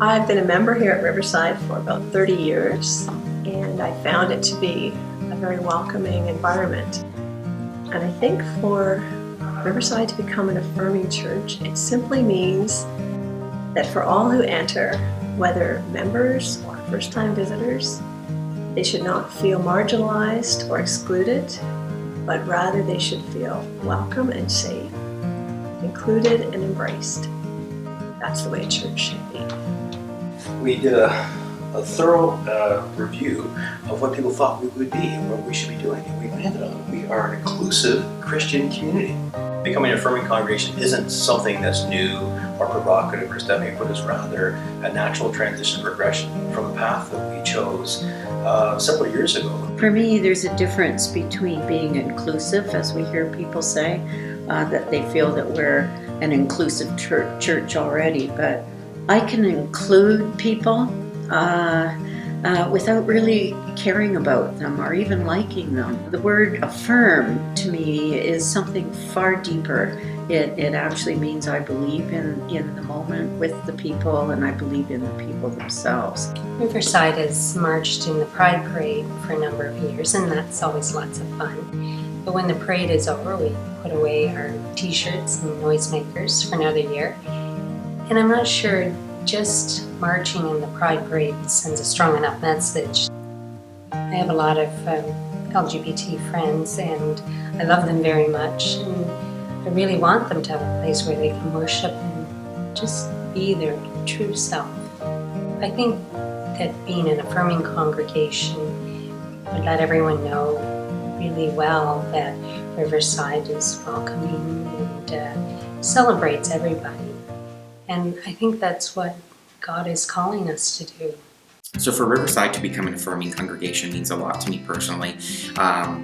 I've been a member here at Riverside for about 30 years, and I found it to be a very welcoming environment. And I think for Riverside to become an affirming church, it simply means that for all who enter, whether members or first-time visitors, they should not feel marginalized or excluded, but rather they should feel welcome and safe, included and embraced. That's the way a church should be. We did a thorough review of what people thought we would be and what we should be doing, and we landed on we are an inclusive Christian community. Becoming an affirming congregation isn't something that's new or provocative or stepping, but is rather a natural transition progression from a path that we chose several years ago. For me, there's a difference between being inclusive, as we hear people say, that they feel that we're an inclusive church already, but I can include people without really caring about them or even liking them. The word affirm to me is something far deeper. It actually means I believe in the moment with the people, and I believe in the people themselves. Riverside has marched in the Pride Parade for a number of years, and that's always lots of fun. But when the parade is over, we put away our t-shirts and noisemakers for another year. And I'm not sure just marching in the Pride Parade sends a strong enough message. I have a lot of LGBT friends, and I love them very much, and I really want them to have a place where they can worship and just be their true self. I think that being an affirming congregation would let everyone know really well that Riverside is welcoming and celebrates everybody. And I think that's what God is calling us to do. So for Riverside to become an affirming congregation means a lot to me personally,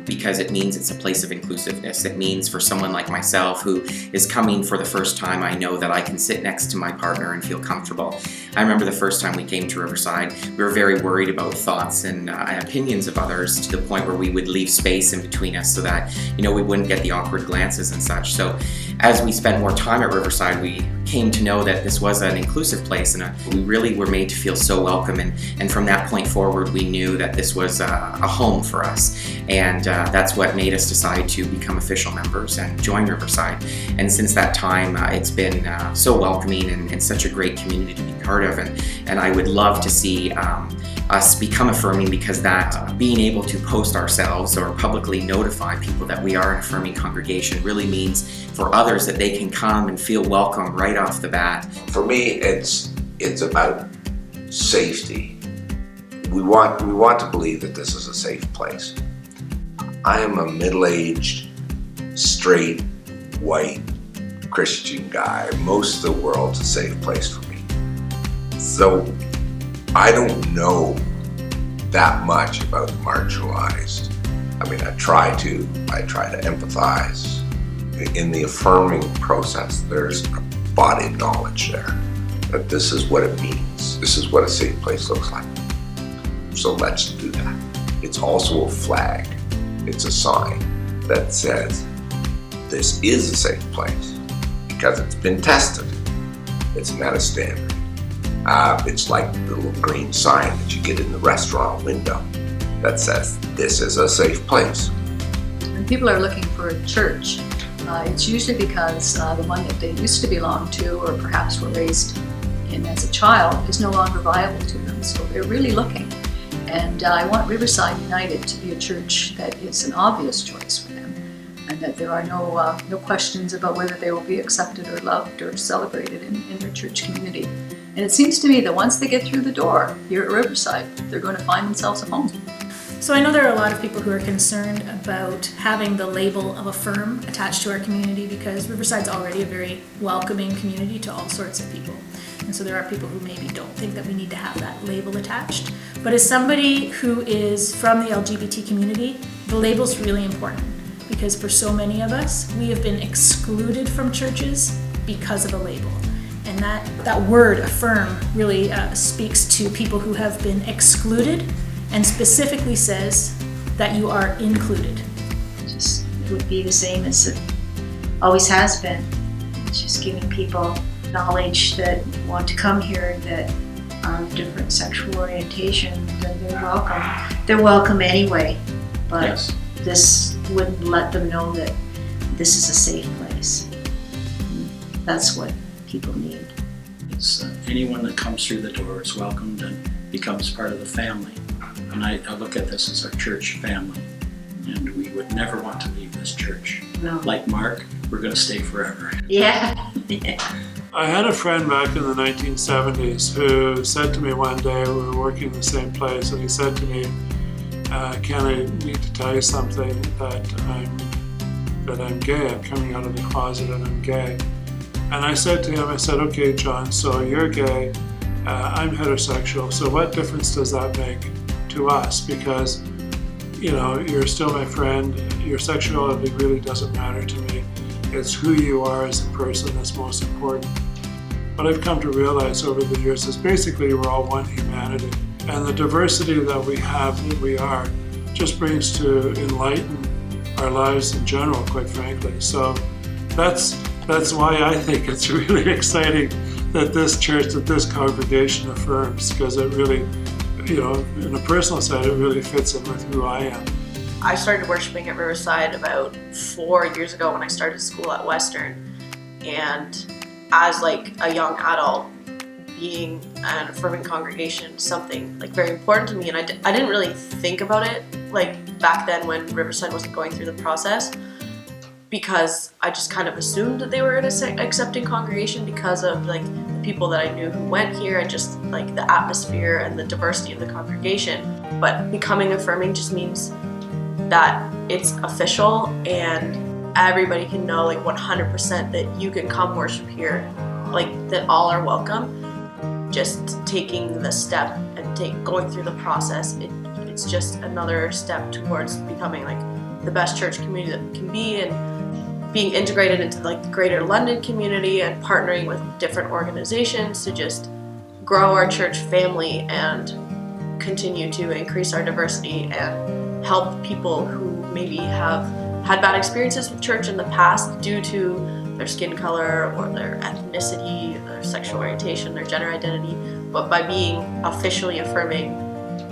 because it means it's a place of inclusiveness. It means for someone like myself who is coming for the first time, I know that I can sit next to my partner and feel comfortable. I remember the first time we came to Riverside, we were very worried about thoughts and opinions of others, to the point where we would leave space in between us so that, we wouldn't get the awkward glances and such. So as we spent more time at Riverside, we came to know that this was an inclusive place, and we really were made to feel so welcome, and from that point forward we knew that this was a home for us, and that's what made us decide to become official members and join Riverside. And since that time it's been so welcoming and such a great community to be part of, and I would love to see us become affirming, because that being able to post ourselves or publicly notify people that we are an affirming congregation really means for others that they can come and feel welcome right off the bat. For me, it's about safety. We want to believe that this is a safe place. I am a middle-aged, straight, white Christian guy. Most of the world's a safe place for me. So I don't know that much about the marginalized. I mean, I try to empathize. In the affirming process, there's a body of knowledge there that this is what it means. This is what a safe place looks like. So let's do that. It's also a flag. It's a sign that says this is a safe place because it's been tested. It's met a standard. It's like the little green sign that you get in the restaurant window that says this is a safe place. When people are looking for a church, it's usually because the one that they used to belong to, or perhaps were raised in as a child, is no longer viable to them. So they're really looking. And I want Riverside United to be a church that is an obvious choice for them, and that there are no questions about whether they will be accepted or loved or celebrated in their church community. And it seems to me that once they get through the door here at Riverside, they're going to find themselves a home. So I know there are a lot of people who are concerned about having the label of Affirm attached to our community, because Riverside's already a very welcoming community to all sorts of people. And so there are people who maybe don't think that we need to have that label attached. But as somebody who is from the LGBT community, the label's really important, because for so many of us, we have been excluded from churches because of a label. And that word, affirm, really speaks to people who have been excluded, and specifically says that you are included. It would be the same as it always has been. It's just giving people knowledge that want to come here, that of different sexual orientation, then they're welcome. They're welcome anyway, but Yes. this would let them know that this is a safe place. That's what people need. It's anyone that comes through the door is welcomed and becomes part of the family. And I look at this as our church family. And we would never want to leave this church. No. Like Mark, we're going to stay forever. Yeah. I had a friend back in the 1970s who said to me one day, we were working in the same place, and he said to me, Ken, I need to tell you something, that I'm gay. I'm coming out of the closet and I'm gay. And I said to him, I said, okay, John, so you're gay, I'm heterosexual, so what difference does that make to us? Because, you know, you're still my friend, your sexuality really doesn't matter to me. It's who you are as a person that's most important. What I've come to realize over the years is basically we're all one humanity. And the diversity that we have, that we are, just brings to enlighten our lives in general, quite frankly. So that's why I think it's really exciting that this church, that this congregation affirms, because it really, you know, in a personal side, it really fits in with who I am. I started worshiping at Riverside about 4 years ago when I started school at Western. And as like a young adult, being an affirming congregation is something like very important to me. And I didn't really think about it like back then when Riverside wasn't going through the process, because I just kind of assumed that they were an accepting congregation because of like the people that I knew who went here and just like the atmosphere and the diversity of the congregation. But becoming affirming just means that it's official and everybody can know like 100% that you can come worship here, like that all are welcome. Just taking the step and going through the process, it's just another step towards becoming like the best church community that can be, and being integrated into like the greater London community and partnering with different organizations to just grow our church family and continue to increase our diversity and help people who maybe have had bad experiences with church in the past due to their skin color or their ethnicity, their sexual orientation, their gender identity. But by being officially affirming,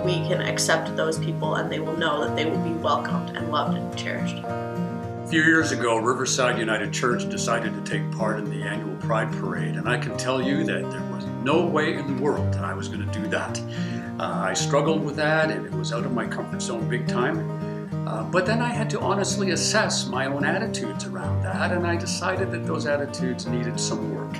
we can accept those people and they will know that they will be welcomed and loved and cherished. A few years ago, Riverside United Church decided to take part in the annual Pride Parade, and I can tell you that there was no way in the world that I was going to do that. I struggled with that, and it was out of my comfort zone big time. But then I had to honestly assess my own attitudes around that, and I decided that those attitudes needed some work.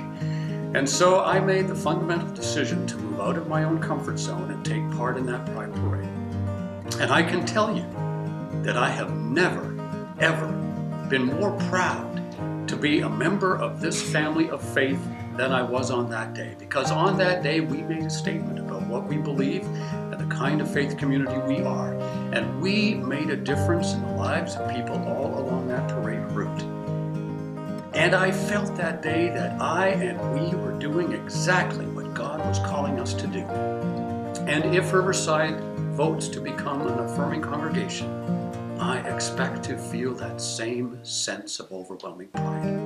And so I made the fundamental decision to move out of my own comfort zone and take part in that Pride Parade. And I can tell you that I have never, ever been more proud to be a member of this family of faith than I was on that day. Because on that day, we made a statement about what we believe and the kind of faith community we are. And we made a difference in the lives of people all along that parade route. And I felt that day that I and we were doing exactly what God was calling us to do. And if Riverside votes to become an affirming congregation, I expect to feel that same sense of overwhelming pride.